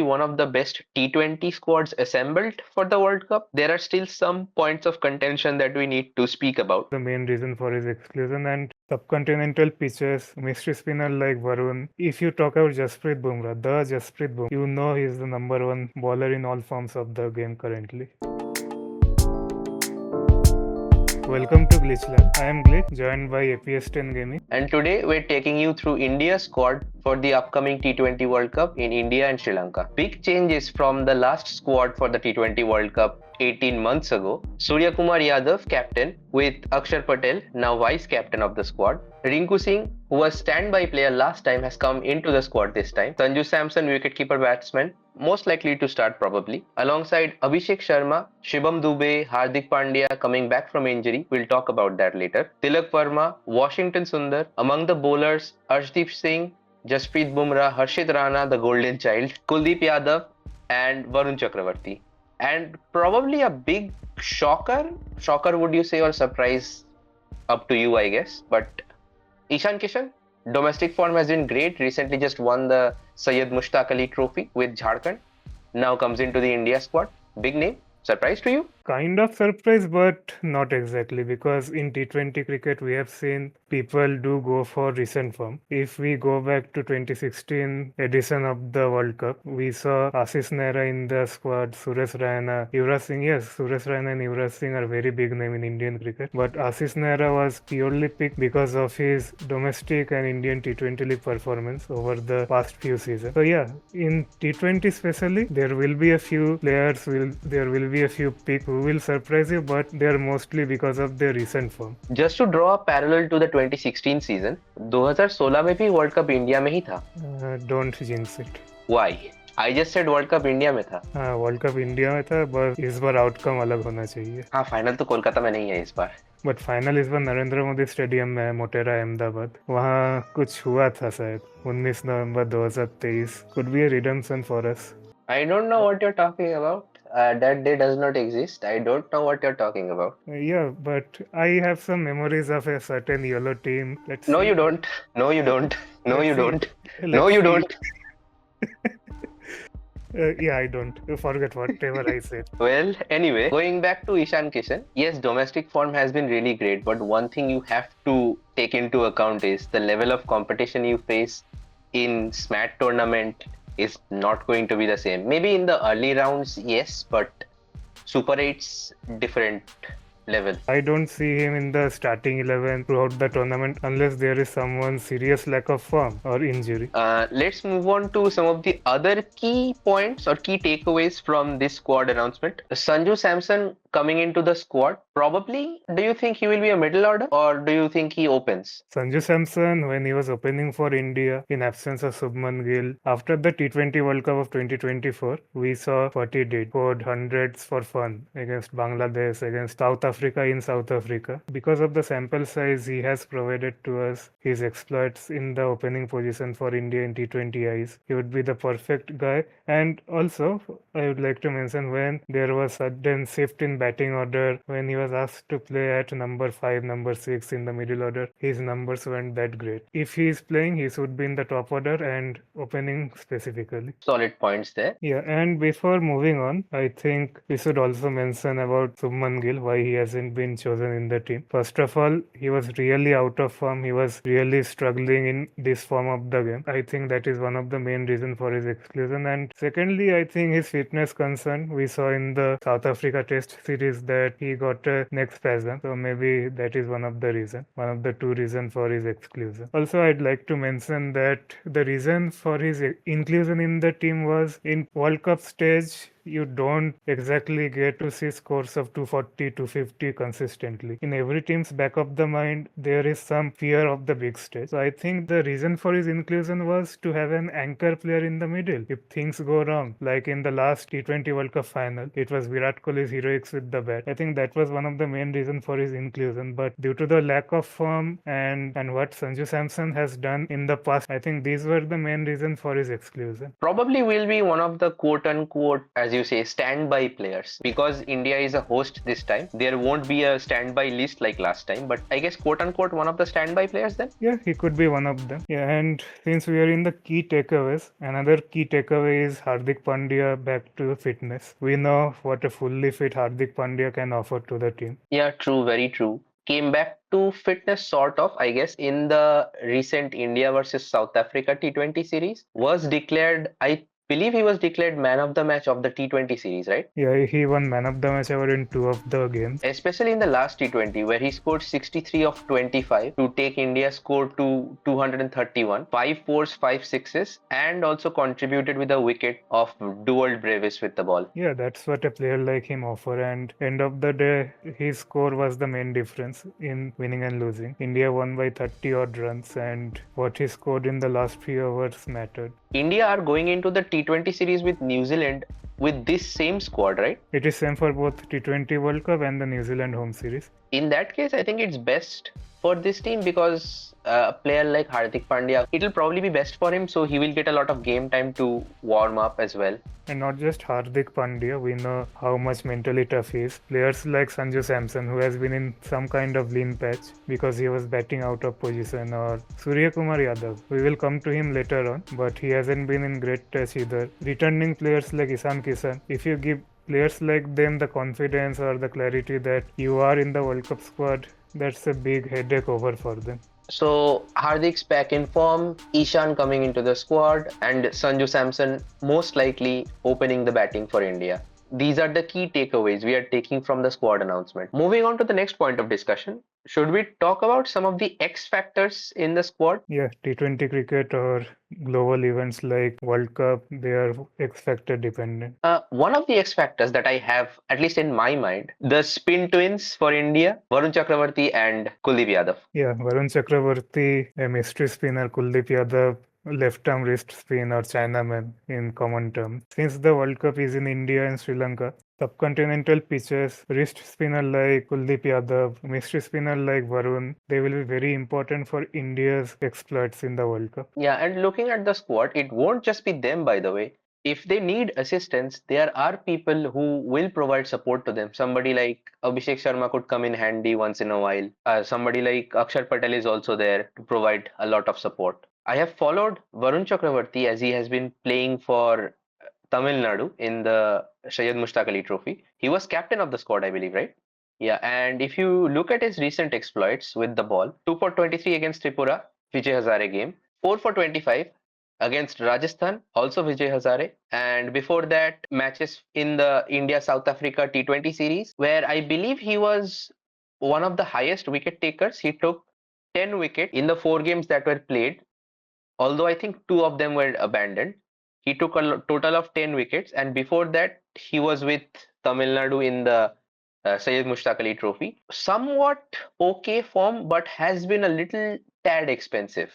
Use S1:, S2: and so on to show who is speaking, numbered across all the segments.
S1: one of the best T20 squads assembled for the World Cup, there are still some points of contention that we need to speak about.
S2: The main reason for his exclusion and subcontinental pitches, mystery spinner like Varun. If you talk about Jasprit Bumrah, the Jasprit Bumrah, you know he's the number one bowler in all forms of the game currently. Welcome to Glitchland. I am Glitch, joined by APS10 Gaming.
S1: And today we're taking you through India's squad for the upcoming T20 World Cup in India and Sri Lanka. Big changes from the last squad for the T20 World Cup 18 months ago. Surya Kumar Yadav, captain, with Akshar Patel, now vice captain of the squad. Rinku Singh, who was standby player last time, has come into the squad this time. Sanju Samson, wicketkeeper batsman, most likely to start probably. Alongside Abhishek Sharma, Shubham Dubey, Hardik Pandya coming back from injury. We'll talk about that later. Tilak Verma, Washington Sundar. Among the bowlers, Arshdeep Singh, Jasprit Bumrah, Harshit Rana, the golden child, Kuldeep Yadav, and Varun Chakravarti. And probably a big shocker would you say, or surprise, up to you I guess, but Ishan Kishan, domestic form has been great, recently just won the Syed Mushtaq Ali trophy with Jharkhand, now comes into the India squad. Big name. Surprise to you?
S2: Kind of surprise, but not exactly, because in T20 cricket we have seen people do go for recent form. If we go back to 2016 edition of the World Cup, we saw Ashish Nehra in the squad, Suresh Raina, Yuvraj Singh. Yes, Suresh Raina and Yuvraj Singh are very big name in Indian cricket, but Ashish Nehra was purely picked because of his domestic and Indian T20 league performance over the past few seasons. So yeah, in T20 especially, there will be a few players, there will be a few picks who will surprise you, but they are mostly because of their recent form.
S1: Just to draw a parallel to the 2016 season, 2016 में भी world cup India में ही था.
S2: Don't jinx it.
S1: Why? I just said world cup India में था.
S2: हाँ, world cup India में था, बस इस बार आउटकम अलग होना चाहिए.
S1: हाँ, फाइनल तो कोलकाता में नहीं है इस बार.
S2: बट फाइनल इस बार नरेंद्र मोदी स्टेडियम में है, मोटेरा अहमदाबाद. वहाँ कुछ हुआ था शायद 19 नवंबर 2023. Could be a redemption for us.
S1: I don't know what you're talking about. That day does not exist. I don't know what you're talking about.
S2: Yeah, but I have some memories of a certain yellow team.
S1: No, you don't. No, you don't. No, you don't. No, you don't.
S2: Yeah, I don't. Forget whatever I said.
S1: Well, anyway, going back to Ishan Kishan, yes, domestic form has been really great, but one thing you have to take into account is the level of competition you face in SMAT tournament is not going to be the same. Maybe in the early rounds, yes, but Super 8's different level.
S2: I don't see him in the starting 11 throughout the tournament unless there is someone serious lack of form or injury.
S1: Let's move on to some of the other key points or key takeaways from this squad announcement. Sanju Samson coming into the squad, probably, do you think he will be a middle order or do you think he opens?
S2: Sanju Samson, when he was opening for India in absence of Shubman Gill, after the T20 World Cup of 2024, we saw what he did. Scored hundreds for fun against Bangladesh, against South Africa in South Africa. Because of the sample size he has provided to us, his exploits in the opening position for India in T20 Is, he would be the perfect guy. And also, I would like to mention when there was sudden shift in batting order, when he was asked to play at number 5, number 6 in the middle order, his numbers weren't that great. If he is playing, he should be in the top order and opening specifically.
S1: Solid points there.
S2: Yeah, and before moving on, I think we should also mention about Shubman Gill, why he hasn't been chosen in the team. First of all, he was really out of form. He was really struggling in this form of the game. I think that is one of the main reasons for his exclusion. And secondly, I think his fitness concern. We saw in the South Africa Test series that he got a neck spasm. So maybe that is one of the two reasons for his exclusion. Also, I'd like to mention that the reason for his inclusion in the team was in World Cup stage, you don't exactly get to see scores of 240, 250 consistently. In every team's back of the mind, there is some fear of the big stage. So I think the reason for his inclusion was to have an anchor player in the middle. If things go wrong, like in the last T20 World Cup final, it was Virat Kohli's heroics with the bat. I think that was one of the main reasons for his inclusion. But due to the lack of form and what Sanju Samson has done in the past, I think these were the main reasons for his exclusion.
S1: Probably will be one of the quote-unquote, as as you say, standby players. Because India is a host this time, there won't be a standby list like last time, but I guess quote unquote one of the standby players then?
S2: Yeah, he could be one of them. Yeah, and since we are in the key takeaways, another key takeaway is Hardik Pandya back to fitness. We know what a fully fit Hardik Pandya can offer to the team.
S1: Yeah, true, very true. Came back to fitness sort of, I guess, in the recent India versus South Africa T20 series. Was declared, I believe he was declared man of the match of the T20 series, right?
S2: Yeah, he won man of the match award in two of the games.
S1: Especially in the last T20 where he scored 63 of 25 to take India's score to 231, 5 fours, 5 sixes, and also contributed with a wicket of dual bravis with the ball.
S2: Yeah, that's what a player like him offer. And end of the day, his score was the main difference in winning and losing. India won by 30 odd runs, and what he scored in the last few overs mattered.
S1: India are going into the T20 series with New Zealand with this same squad, right?
S2: It is same for both T20 World Cup and the New Zealand home series.
S1: In that case, I think it's best for this team because a player like Hardik Pandya, it'll probably be best for him, so he will get a lot of game time to warm up as well.
S2: And not just Hardik Pandya, we know how much mentally tough he is. Players like Sanju Samson, who has been in some kind of lean patch because he was batting out of position, or Surya Kumar Yadav. We will come to him later on, but he hasn't been in great touch either. Returning players like Isan Kisan, if you give players like them the confidence or the clarity that you are in the World Cup squad, that's a big headache over for them.
S1: So Hardik's back in form, Ishan coming into the squad, and Sanju Samson most likely opening the batting for India. These are the key takeaways we are taking from the squad announcement. Moving on to the next point of discussion, should we talk about some of the X factors in the squad?
S2: Yeah, T20 cricket or global events like World Cup, they are X factor dependent.
S1: One of the X factors that I have, at least in my mind, the spin twins for India, Varun Chakravarti and Kuldeep Yadav.
S2: Yeah, Varun Chakravarti, a mystery spinner, Kuldeep Yadav, left arm wrist spin or Chinaman in common terms. Since the World Cup is in India and Sri Lanka, subcontinental pitches, wrist spinner like Kuldeep Yadav, mystery spinner like Varun, they will be very important for India's exploits in the World Cup.
S1: Yeah, and looking at the squad, it won't just be them, by the way. If they need assistance, there are people who will provide support to them. Somebody like Abhishek Sharma could come in handy once in a while. Somebody like Akshar Patel is also there to provide a lot of support. I have followed Varun Chakravarti as he has been playing for Tamil Nadu in the Syed Mushtaq Ali Trophy. He was captain of the squad, I believe, right? Yeah, and if you look at his recent exploits with the ball, 2 for 23 against Tripura, Vijay Hazare game, 4 for 25 against Rajasthan, also Vijay Hazare, and before that matches in the India-South Africa T20 series, where I believe he was one of the highest wicket takers. He took 10 wickets in the 4 games that were played, although I think 2 of them were abandoned. He took a total of 10 wickets, and before that he was with Tamil Nadu in the Syed Mushtaq Ali Trophy. Somewhat okay form, but has been a little tad expensive.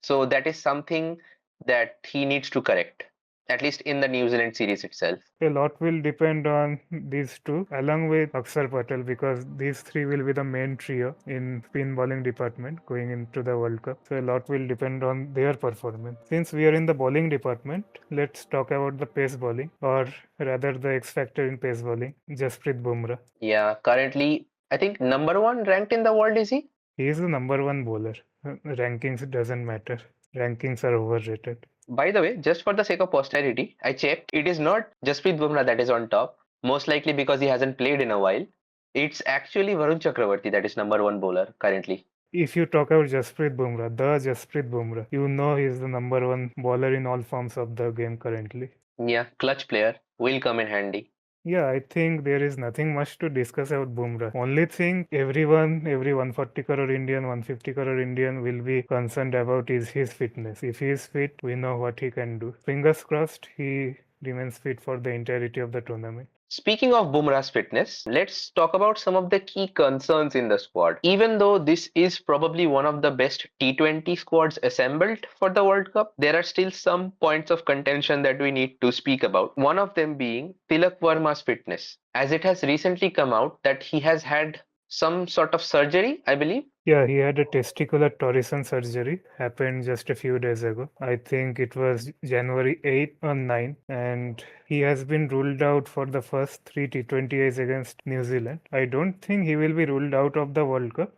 S1: So that is something that he needs to correct, at least in the New Zealand series itself.
S2: A lot will depend on these two, along with Akshar Patel, because these three will be the main trio in spin bowling department going into the World Cup. So a lot will depend on their performance. Since we are in the bowling department, let's talk about the pace bowling, or rather the X factor in pace bowling, Jasprit Bumrah.
S1: Yeah, currently I think number 1 ranked in the world, is he?
S2: He is the number one bowler. Rankings doesn't matter. Rankings are overrated.
S1: By the way, just for the sake of posterity, I checked. It is not Jasprit Bumrah that is on top, most likely because he hasn't played in a while. It's actually Varun Chakravarti that is number 1 bowler currently.
S2: If you talk about Jasprit Bumrah, the Jasprit Bumrah, you know he is the number one bowler in all forms of the game currently.
S1: Yeah, clutch player will come in handy.
S2: Yeah, I think there is nothing much to discuss about Bumrah. Only thing everyone, every 140 crore Indian, 150 crore Indian will be concerned about is his fitness. If he is fit, we know what he can do. Fingers crossed, he remains fit for the entirety of the tournament.
S1: Speaking of Bumrah's fitness, let's talk about some of the key concerns in the squad. Even though this is probably one of the best T20 squads assembled for the World Cup, there are still some points of contention that we need to speak about. One of them being Tilak Verma's fitness, as it has recently come out that he has had some sort of surgery, I believe.
S2: Yeah, he had a testicular torsion surgery, happened just a few days ago. I think it was January 8th or 9th, and he has been ruled out for the first three T20Is against New Zealand. I don't think he will be ruled out of the World Cup,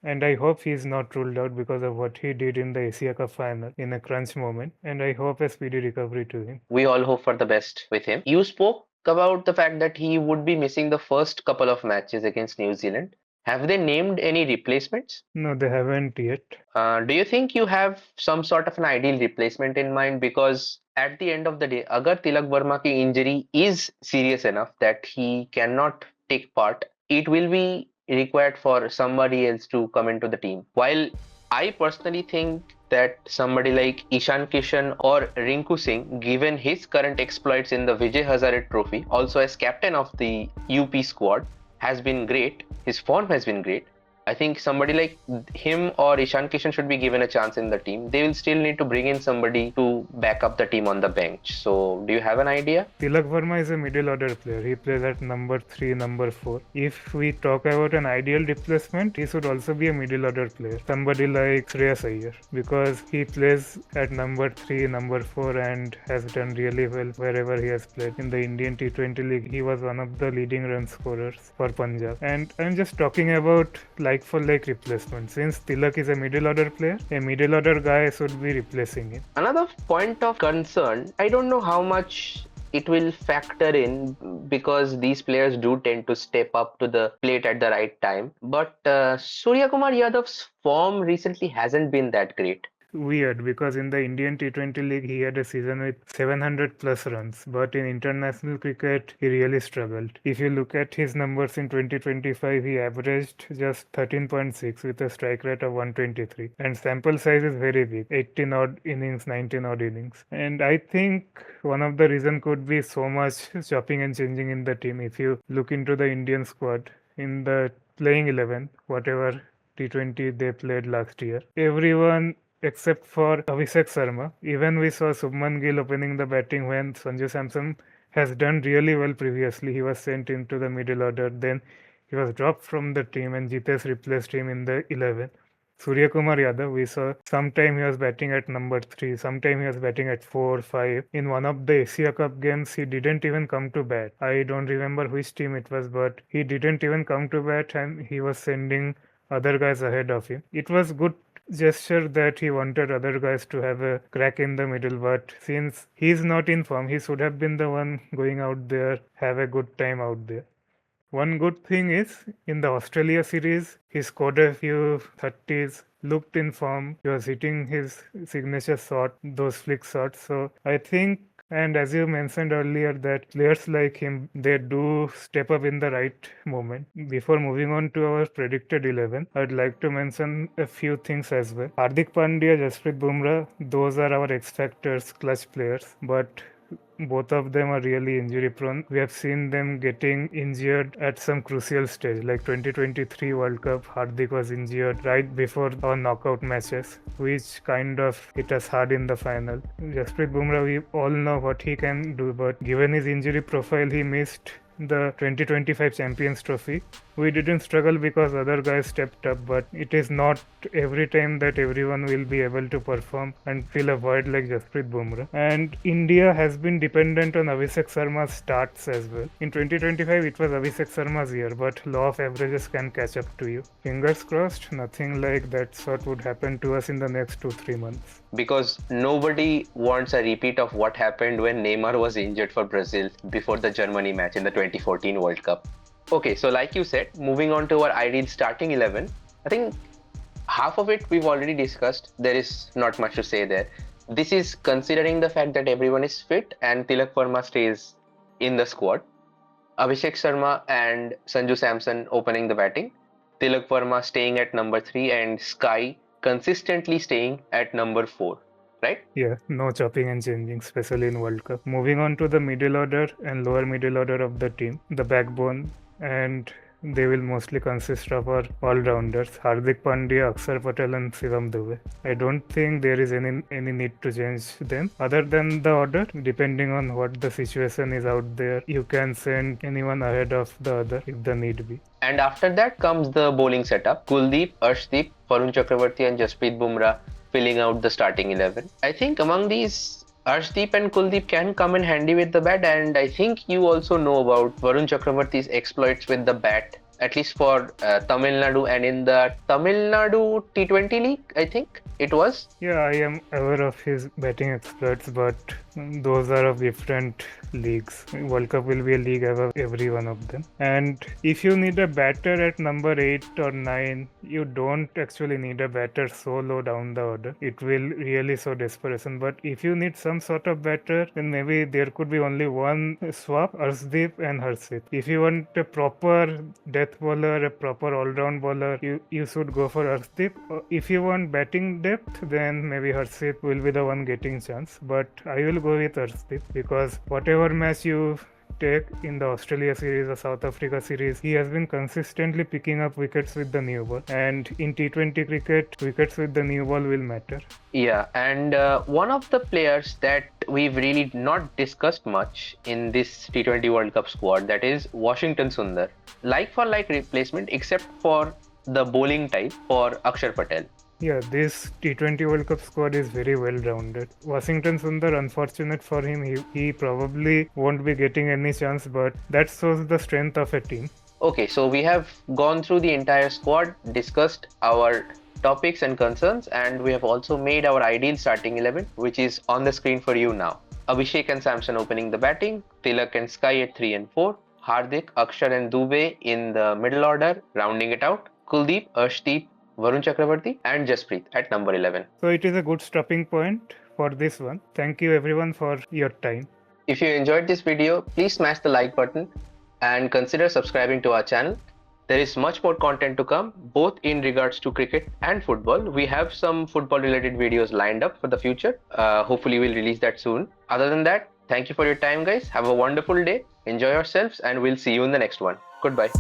S2: and I hope he is not ruled out because of what he did in the Asia Cup final in a crunch moment, and I hope a speedy recovery to him.
S1: We all hope for the best with him. You spoke about the fact that he would be missing the first couple of matches against New Zealand. Have they named any replacements?
S2: No, they haven't yet.
S1: Do you think you have some sort of an ideal replacement in mind? Because at the end of the day, agar Tilak Verma ki injury is serious enough that he cannot take part, it will be required for somebody else to come into the team. While I personally think that somebody like Ishan Kishan or Rinku Singh, given his current exploits in the Vijay Hazare Trophy, also as captain of the UP squad, has been great. His form has been great. I think somebody like him or Ishan Kishan should be given a chance in the team. They will still need to bring in somebody to back up the team on the bench. So, do you have an idea?
S2: Tilak Verma is a middle order player. He plays at number 3, number 4. If we talk about an ideal replacement, he should also be a middle order player. Somebody like Shreyas Iyer, because he plays at number 3, number 4 and has done really well wherever he has played. In the Indian T20 League, he was one of the leading run scorers for Punjab. And I'm just talking about like for like replacement. Since Tilak is a middle order player, a middle order guy should be replacing him.
S1: Another point of concern, I don't know how much it will factor in because these players do tend to step up to the plate at the right time. But Surya Kumar Yadav's form recently hasn't been that great.
S2: Weird, because in the Indian T20 League he had a season with 700 plus runs, but in international cricket he really struggled. If you look at his numbers in 2025, he averaged just 13.6 with a strike rate of 123, and sample size is very big, 18 odd innings, 19 odd innings. And I think one of the reason could be so much chopping and changing in the team. If you look into the Indian squad in the playing 11, whatever T20 they played last year, everyone except for Abhishek Sharma. Even we saw Subman Gill opening the batting when Sanju Samson has done really well previously. He was sent into the middle order, then he was dropped from the team and Jitesh replaced him in the 11. Surya Kumar Yadav, we saw sometime he was batting at number 3, sometime he was batting at 4, 5. In one of the Asia Cup games, he didn't even come to bat. I don't remember which team it was, but he didn't even come to bat and he was sending other guys ahead of him. It was good gesture that he wanted other guys to have a crack in the middle, but since he's not in form, he should have been the one going out there, have a good time out there. One good thing is in the Australia series, he scored a few 30s, looked in form, he was hitting his signature shot, those flick shots. So I think, and as you mentioned earlier, that players like him, they do step up in the right moment. Before moving on to our predicted 11, I'd like to mention a few things as well. Hardik Pandya, Jasprit Bumrah, those are our X factors, clutch players, but both of them are really injury prone. We have seen them getting injured at some crucial stage, like 2023 World Cup. Hardik was injured right before our knockout matches, which kind of hit us hard in the final. Jasprit Bumrah, we all know what he can do, but given his injury profile, he missed the 2025 Champions Trophy. We didn't struggle because other guys stepped up, but it is not every time that everyone will be able to perform and fill a void like Jasprit Bumrah. And India has been dependent on Abhishek Sharma's starts as well. In 2025, it was Abhishek Sharma's year, but law of averages can catch up to you. Fingers crossed, nothing like that sort would happen to us in the next 2-3 months.
S1: Because nobody wants a repeat of what happened when Neymar was injured for Brazil before the Germany match in the 2014 World Cup. Okay, so like you said, moving on to our ideal starting 11, I think half of it we've already discussed. There is not much to say there. This is considering the fact that everyone is fit and Tilak Verma stays in the squad. Abhishek Sharma and Sanju Samson opening the batting. Tilak Verma staying at number 3 and Sky consistently staying at number 4, right?
S2: Yeah, no chopping and changing, especially in World Cup. Moving on to the middle order and lower middle order of the team, the backbone, and they will mostly consist of our all-rounders, Hardik Pandya, Akshar Patel and Shivam Dube. I don't think there is any need to change them. Other than the order, depending on what the situation is out there, you can send anyone ahead of the other if the need be.
S1: And after that comes the bowling setup. Kuldeep, Arshdeep, Varun Chakravarti and Jasprit Bumrah filling out the starting 11. I think among these, Arshdeep and Kuldeep can come in handy with the bat, and I think you also know about Varun Chakravarti's exploits with the bat, at least for Tamil Nadu and in the Tamil Nadu T20 league, I think it was.
S2: Yeah, I am aware of his batting exploits, but those are of different leagues. World Cup will be a league above every one of them. And if you need a batter at number 8 or 9, you don't actually need a batter so low down the order. It will really show desperation. But if you need some sort of batter, then maybe there could be only one swap, Arshdeep and Harshit. If you want a proper death bowler, a proper all-round bowler, you should go for Arshdeep. If you want batting depth, then maybe Harshit will be the one getting chance. But I will go with Arshdeep because whatever match you take in the Australia series or South Africa series, he has been consistently picking up wickets with the new ball. And in T20 cricket, wickets with the new ball will matter.
S1: Yeah, and one of the players that we've really not discussed much in this T20 World Cup squad, that is Washington Sundar. Like for like replacement, except for the bowling type for Akshar Patel.
S2: Yeah, this T20 World Cup squad is very well rounded. Washington Sundar, unfortunate for him, he probably won't be getting any chance, but that shows the strength of a team.
S1: Okay, so we have gone through the entire squad, discussed our topics and concerns, and we have also made our ideal starting 11, which is on the screen for you now. Abhishek and Samson opening the batting, Tilak and Sky at 3 and 4, Hardik, Akshar and Dube in the middle order, rounding it out, Kuldeep, Arshdeep, Varun Chakravarti and Jasprit at number 11.
S2: So it is a good stopping point for this one. Thank you everyone for your time.
S1: If you enjoyed this video, please smash the like button and consider subscribing to our channel. There is much more content to come, both in regards to cricket and football. We have some football related videos lined up for the future. Hopefully we'll release that soon. Other than that, thank you for your time guys. Have a wonderful day. Enjoy yourselves and we'll see you in the next one. Goodbye.